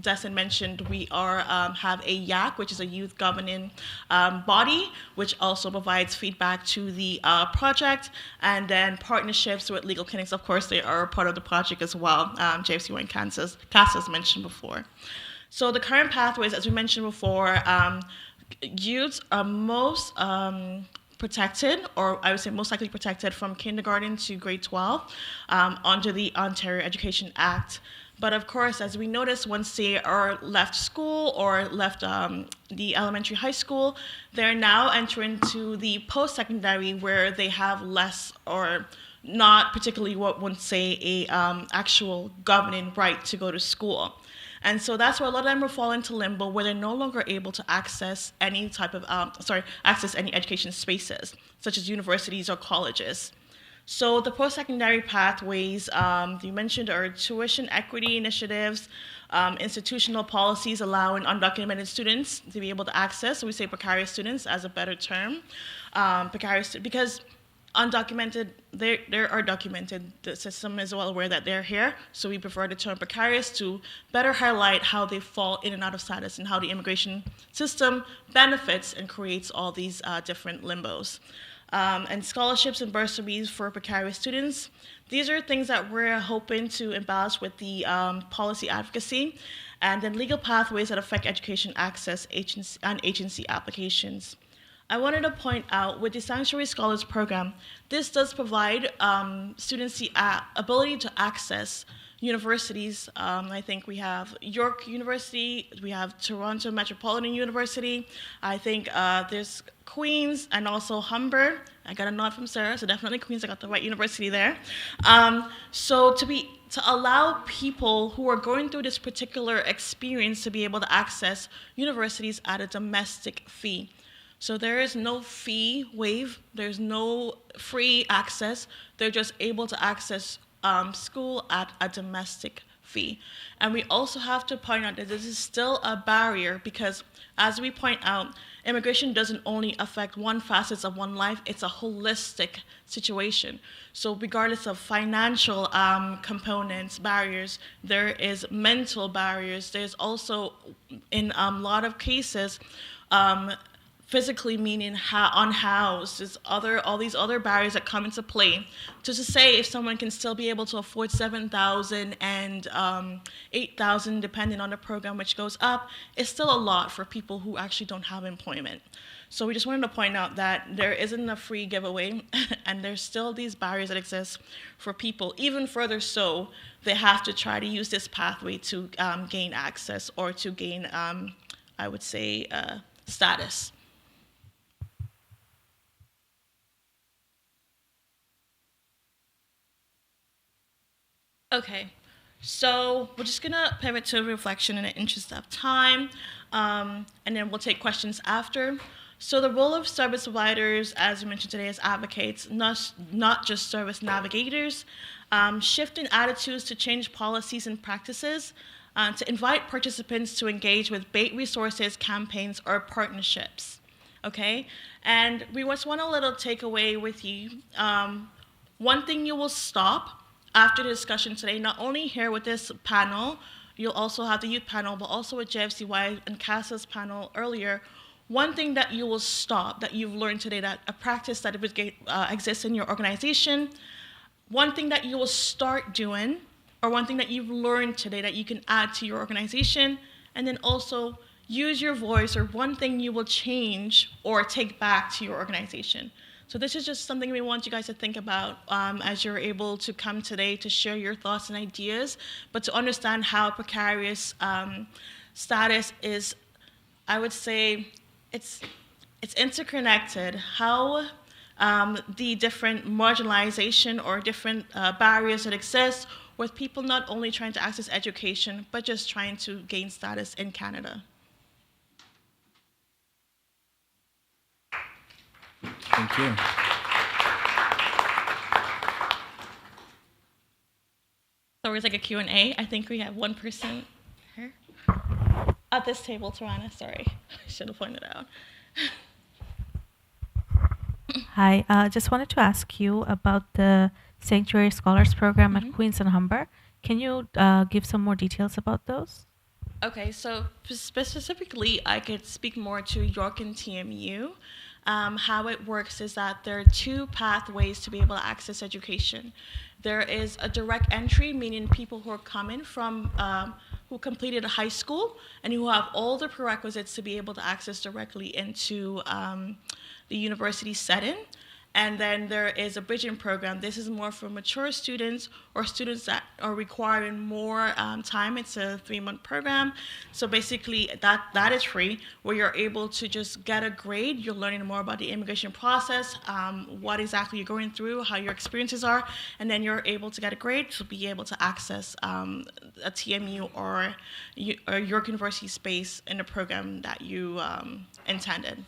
Destin mentioned we have a YAC, which is a youth governing body, which also provides feedback to the project, and then partnerships with legal clinics. Of course, they are part of the project as well. JFC and CASAS mentioned before. So the current pathways, as we mentioned before, youths are most protected, or I would say most likely protected from kindergarten to grade 12 under the Ontario Education Act. But of course, as we notice, once they are left school or left the elementary high school, they're now entering to the post-secondary where they have less or not particularly what one say a actual governing right to go to school. And so that's where a lot of them will fall into limbo, where they're no longer able to access any type of, access any education spaces, such as universities or colleges. So the post-secondary pathways you mentioned are tuition equity initiatives, institutional policies allowing undocumented students to be able to access. So we say precarious students as a better term, because undocumented, they are documented. The system is well aware that they're here, so we prefer the term precarious to better highlight how they fall in and out of status and how the immigration system benefits and creates all these different limbos. And scholarships and bursaries for precarious students. These are things that we're hoping to embellish with the policy advocacy, and then legal pathways that affect education access and agency applications. I wanted to point out, with the Sanctuary Scholars Program, this does provide students the ability to access universities. I think we have York University, we have Toronto Metropolitan University, I think there's Queen's and also Humber. I got a nod from Sarah, so definitely Queen's, I got the right university there. So to allow people who are going through this particular experience to be able to access universities at a domestic fee. So there is no fee waive, there's no free access, they're just able to access school at a domestic fee. And we also have to point out that this is still a barrier because, as we point out, immigration doesn't only affect one facet of one life, it's a holistic situation. So regardless of financial components, barriers, there is mental barriers. There's also, in a lot of cases, physically, meaning unhoused. There's all these other barriers that come into play. To say if someone can still be able to afford $7,000 and $8,000, depending on the program, which goes up, is still a lot for people who actually don't have employment. So we just wanted to point out that there isn't a free giveaway, and there's still these barriers that exist for people. Even further so, they have to try to use this pathway to gain access or to gain, I would say, status. Okay, so we're just gonna pivot to reflection in the interest of time, and then we'll take questions after. So the role of service providers, as we mentioned today, as advocates, not just service navigators, shifting attitudes to change policies and practices, to invite participants to engage with BATE resources, campaigns, or partnerships, okay? And we just want a little takeaway with you. One thing you will stop after the discussion today, not only here with this panel, you'll also have the youth panel, but also with JFCY and CASA's panel earlier. One thing that you will stop, that you've learned today, that a practice that exists in your organization, one thing that you will start doing, or one thing that you've learned today that you can add to your organization, and then also use your voice, or one thing you will change or take back to your organization. So this is just something we want you guys to think about as you're able to come today to share your thoughts and ideas, but to understand how precarious status is, I would say, it's interconnected. How the different marginalization or different barriers that exist with people not only trying to access education, but just trying to gain status in Canada. Thank you. So we're like a Q&A. I think we have one person here. At this table, Tarana, sorry. I should have pointed out. Hi, just wanted to ask you about the Sanctuary Scholars Program at Queens and Humber. Can you give some more details about those? Okay, so specifically, I could speak more to York and TMU. How it works is that there are two pathways to be able to access education. There is a direct entry, meaning people who are coming from, who completed a high school and who have all the prerequisites to be able to access directly into the university setting. And then there is a bridging program. This is more for mature students or students that are requiring more time. It's a 3-month program. So basically that is free, where you're able to just get a grade. You're learning more about the immigration process, what exactly you're going through, how your experiences are, and then you're able to get a grade to be able to access a TMU or York University space in the program that you intended.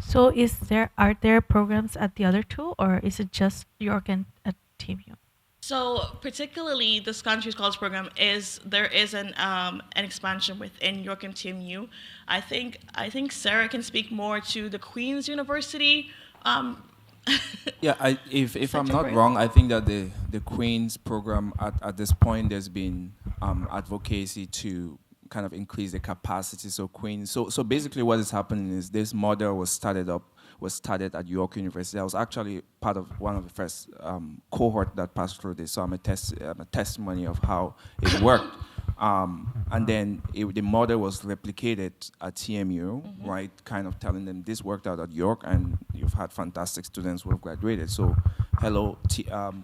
So are there programs at the other two, or is it just York and at TMU? So particularly this Country Scholars Program there is an expansion within York and TMU. I think Sarah can speak more to the Queen's University. Yeah, if I'm not wrong, I think that the Queen's program at this point, there's been advocacy to kind of increase the capacity. So Queens. So basically, what is happening is this model was started at York University. I was actually part of one of the first cohort that passed through this. So I'm a testimony of how it worked. And then the model was replicated at TMU, right? Kind of telling them this worked out at York, and you've had fantastic students who have graduated. So hello,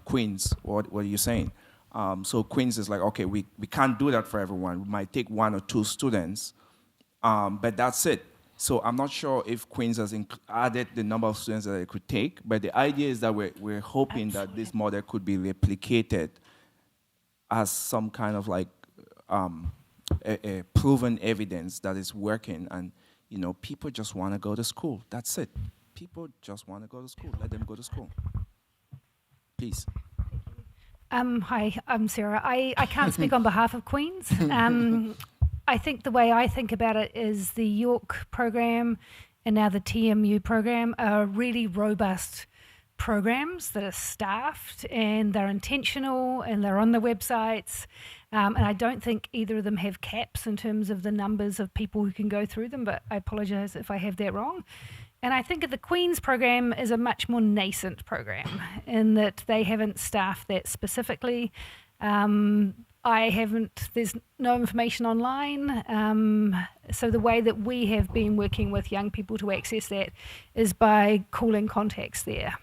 Queens, what are you saying? So Queens is like, okay, we can't do that for everyone. We might take 1 or 2 students, but that's it. So I'm not sure if Queens has added the number of students that it could take, but the idea is that we're hoping that this model could be replicated as some kind of like a proven evidence that it's working, and people just want to go to school. That's it. People just want to go to school. Let them go to school. Please. Hi, I'm Sarah. I can't speak on behalf of Queens. I think the way I think about it is the York program and now the TMU program are really robust programs that are staffed and they're intentional and they're on the websites. And I don't think either of them have caps in terms of the numbers of people who can go through them, but I apologize if I have that wrong. And I think that the Queen's program is a much more nascent program in that they haven't staffed that specifically. There's no information online. So the way that we have been working with young people to access that is by calling contacts there.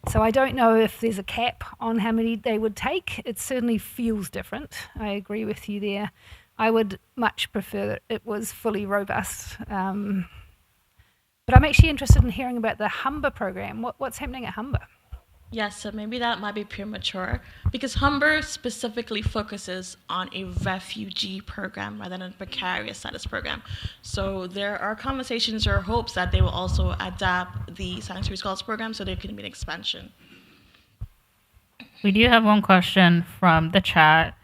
So I don't know if there's a cap on how many they would take. It certainly feels different. I agree with you there. I would much prefer that it was fully robust. But I'm actually interested in hearing about the Humber program. What's happening at Humber? Yes, so maybe that might be premature because Humber specifically focuses on a refugee program rather than a precarious status program. So there are conversations or hopes that they will also adapt the Sanctuary Scholars program so there can be an expansion. We do have one question from the chat.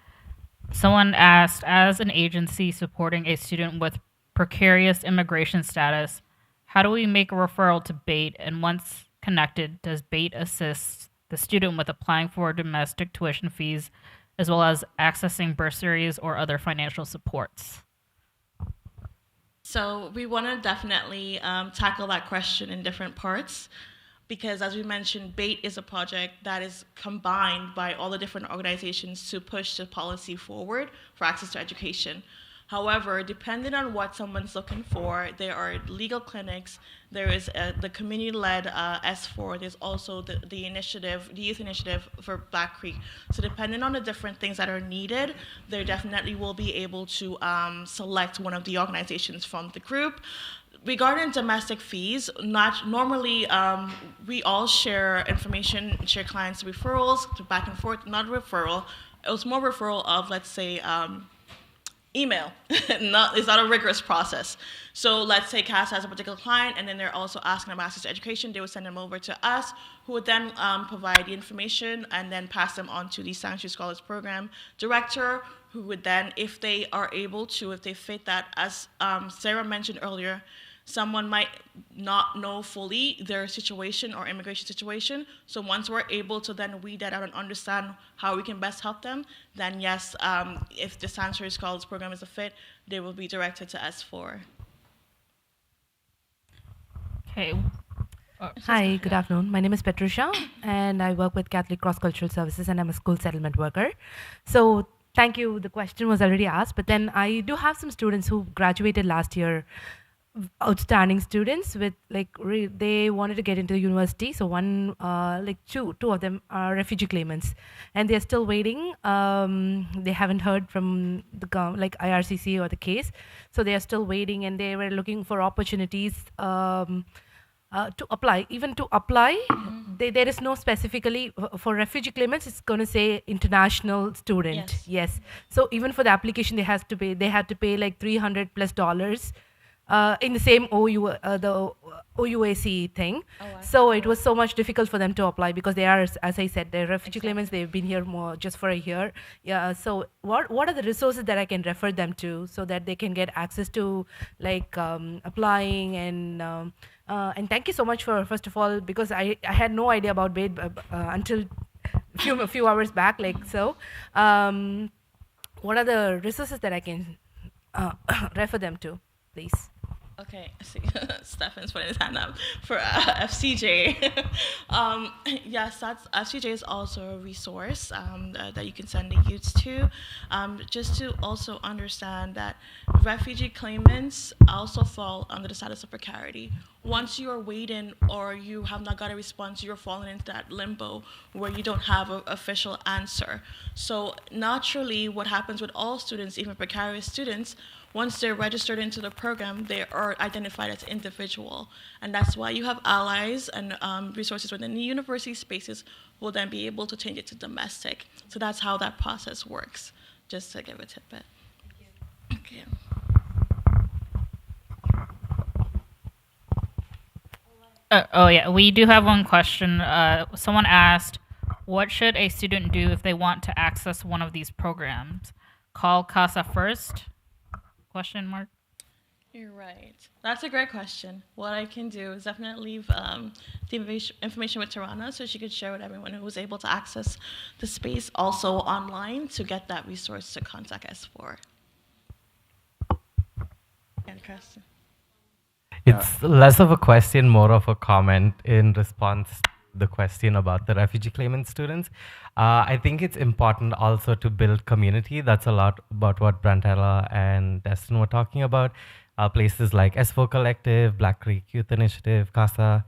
Someone asked, as an agency supporting a student with precarious immigration status, how do we make a referral to BATE? And once connected, does BATE assist the student with applying for domestic tuition fees as well as accessing bursaries or other financial supports? So we want to definitely tackle that question in different parts because, as we mentioned, BATE is a project that is combined by all the different organizations to push the policy forward for access to education. However, depending on what someone's looking for, there are legal clinics, there is the community-led S4, there's also the youth initiative for Black Creek. So depending on the different things that are needed, they definitely will be able to select one of the organizations from the group. Regarding domestic fees, normally we all share information, share clients' referrals, to back and forth, not referral. It was more referral of, let's say, email. It's not a rigorous process. So let's say CAS has a particular client and then they're also asking about access to education. They would send them over to us, who would then provide the information and then pass them on to the Sanctuary Scholars Program director, who would then, if they are able to, if they fit that, as Sarah mentioned earlier, someone might not know fully their situation or immigration situation. So once we're able to then weed that out and understand how we can best help them, then yes, if the Sanctuary Scholars Program is a fit, they will be directed to S4. Okay. Hi, good afternoon. My name is Patricia, and I work with Catholic Cross Cultural Services, and I'm a school settlement worker. So thank you. The question was already asked, but then I do have some students who graduated last year, outstanding students with they wanted to get into the university. So two of them are refugee claimants, and they're still waiting. They haven't heard from the IRCC or the case, so they are still waiting, and they were looking for opportunities to apply. Even to apply, there is no specifically for refugee claimants. It's going to say international student. Yes. So even for the application, they had to pay like $300+ in the same the OUAC thing. So it was so much difficult for them to apply because they are, as I said, they're refugee claimants. They've been here more just for a year. Yeah. So what are the resources that I can refer them to so that they can get access to applying and thank you so much for, first of all, because I had no idea about BATE until a few hours back. What are the resources that I can refer them to, please? Okay, I see. Stefan's putting his hand up for FCJ. Yes, FCJ is also a resource that you can send the youths to. Just to also understand that refugee claimants also fall under the status of precarity. Once you are waiting or you have not got a response, you're falling into that limbo where you don't have an official answer. So naturally, what happens with all students, even precarious students, once they're registered into the program, they are identified as individual. And that's why you have allies and resources within the university spaces who will then be able to change it to domestic. So that's how that process works, just to give a tidbit. Thank you. We do have one question. Someone asked, what should a student do if they want to access one of these programs? Call CASA first? ? You're right. That's a great question. What I can do is definitely leave the information with Tarana so she could share with everyone who was able to access the space also online to get that resource to contact us for. And Preston. It's less of a question, more of a comment in response to the question about the refugee claimant students. I think it's important also to build community. That's a lot about what Brantella and Destin were talking about. Places like S4 Collective, Black Creek Youth Initiative, CASA,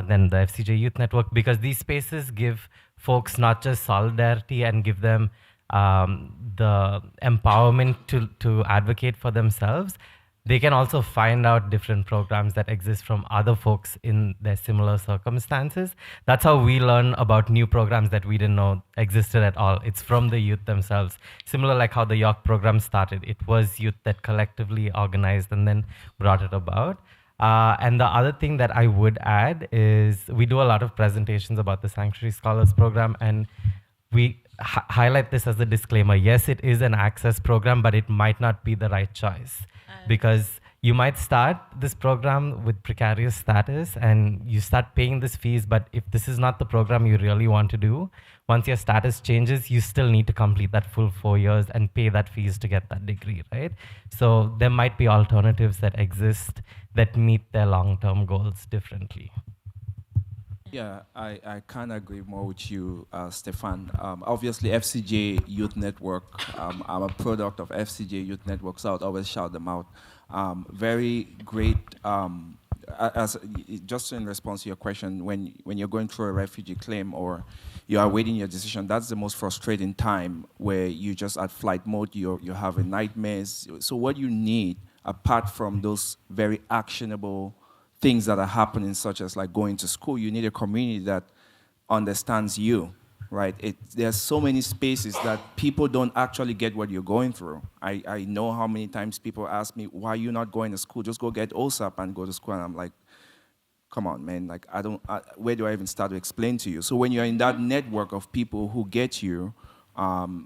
then the FCJ Youth Network, because these spaces give folks not just solidarity and give them the empowerment to advocate for themselves. They can also find out different programs that exist from other folks in their similar circumstances. That's how we learn about new programs that we didn't know existed at all. It's from the youth themselves. Similar like how the York program started. It was youth that collectively organized and then brought it about. And the other thing that I would add is we do a lot of presentations about the Sanctuary Scholars program, and we highlight this as a disclaimer. Yes, it is an access program, but it might not be the right choice. Because you might start this program with precarious status and you start paying this fees, but if this is not the program you really want to do, once your status changes, you still need to complete that full 4 years and pay that fees to get that degree, right? So there might be alternatives that exist that meet their long-term goals differently. Yeah, I can't agree more with you, Stefan. Obviously, FCJ Youth Network, I'm a product of FCJ Youth Network, so I'd always shout them out. Very great, just in response to your question, when you're going through a refugee claim or you are awaiting your decision, that's the most frustrating time where you just at flight mode, you're having nightmares. So what you need, apart from those very actionable things that are happening, such as like going to school, you need a community that understands you, right? There's so many spaces that people don't actually get what you're going through. I know how many times people ask me, why are you not going to school? Just go get OSAP and go to school. And I'm like, come on, man. Like, where do I even start to explain to you? So when you're in that network of people who get you,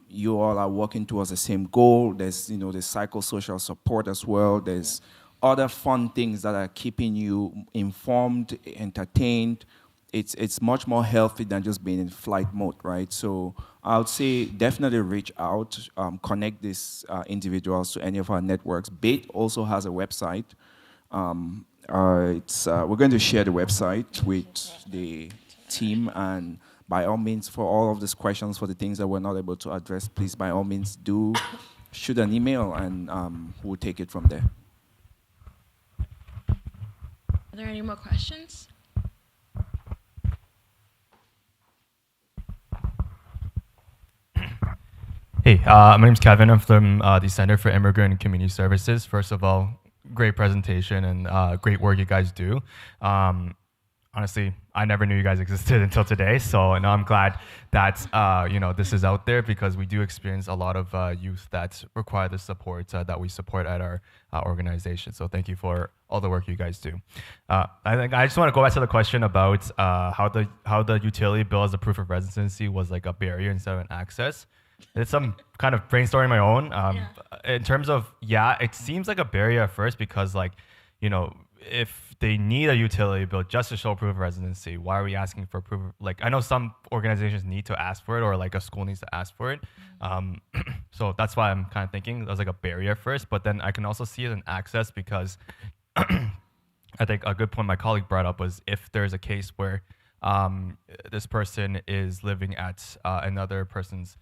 you all are working towards the same goal. There's, the psychosocial support as well. There's other fun things that are keeping you informed, entertained. It's much more healthy than just being in flight mode, right? So I would say definitely reach out, connect these individuals to any of our networks. BATE also has a website. We're going to share the website with the team, and by all means, for all of these questions, for the things that we're not able to address, please, by all means, do shoot an email, and we'll take it from there. Are there any more questions? Hey, my name's Kevin. I'm from the Center for Immigrant and Community Services. First of all, great presentation and great work you guys do. Honestly, I never knew you guys existed until today, so I'm glad that this is out there, because we do experience a lot of youth that require the support that we support at our organization. So thank you for all the work you guys do. I just want to go back to the question about how the utility bill as a proof of residency was like a barrier instead of an access. It's some kind of brainstorming my own. In terms of, it seems like a barrier at first, because if they need a utility bill just to show proof of residency, why are we asking for proof of, I know some organizations need to ask for it, or like a school needs to ask for it. So that's why I'm kind of thinking there's like a barrier first, but then I can also see it as an access, because I think a good point my colleague brought up was if there's a case where this person is living at another person's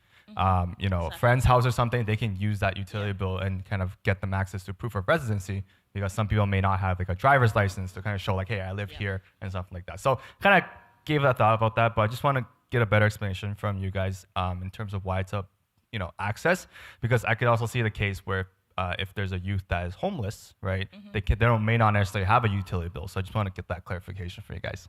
friend's house or something, they can use that utility bill and kind of get them access to proof of residency, because some people may not have like a driver's license to kind of show like, hey, I live here and something like that. So kind of gave that thought about that, but I just want to get a better explanation from you guys in terms of why it's a access, because I could also see the case where if there's a youth that is homeless, right, they may not necessarily have a utility bill. So I just want to get that clarification for you guys.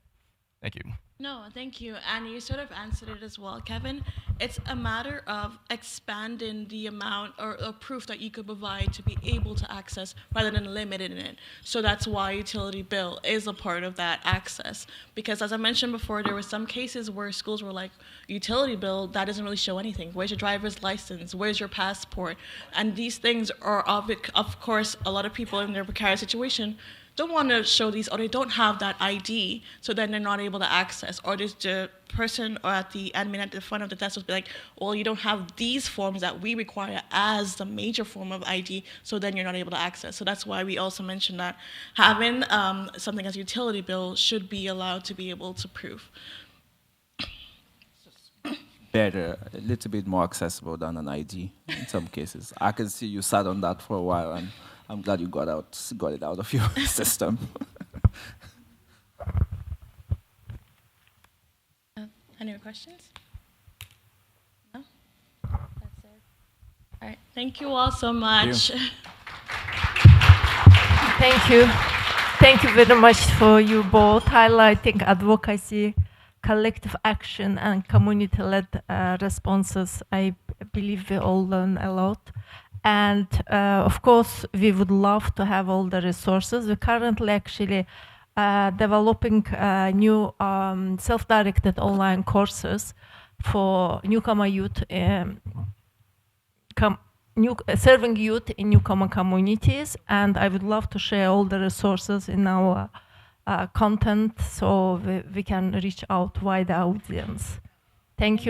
Thank you. No, thank you. And you sort of answered it as well, Kevin. It's a matter of expanding the amount or proof that you could provide to be able to access rather than limiting it. So that's why utility bill is a part of that access. Because as I mentioned before, there were some cases where schools were like, utility bill, that doesn't really show anything. Where's your driver's license? Where's your passport? And these things are, of course, a lot of people in their precarious situation don't want to show these, or they don't have that ID, so then they're not able to access. Or there's the person or at the admin at the front of the desk will be like, well, you don't have these forms that we require as the major form of ID, so then you're not able to access. So that's why we also mentioned that having something as a utility bill should be allowed to be able to prove. Better, a little bit more accessible than an ID in some cases. I can see you sat on that for a while, and I'm glad you got it out of your system. Any more questions? No? That's it. All right. Thank you all so much. Thank you. Thank you very much for you both highlighting advocacy, collective action, and community-led responses. I believe we all learn a lot. And of course, we would love to have all the resources. We're currently actually developing new self-directed online courses for newcomer youth, serving youth in newcomer communities. And I would love to share all the resources in our content so we can reach out wider audience. Thank you.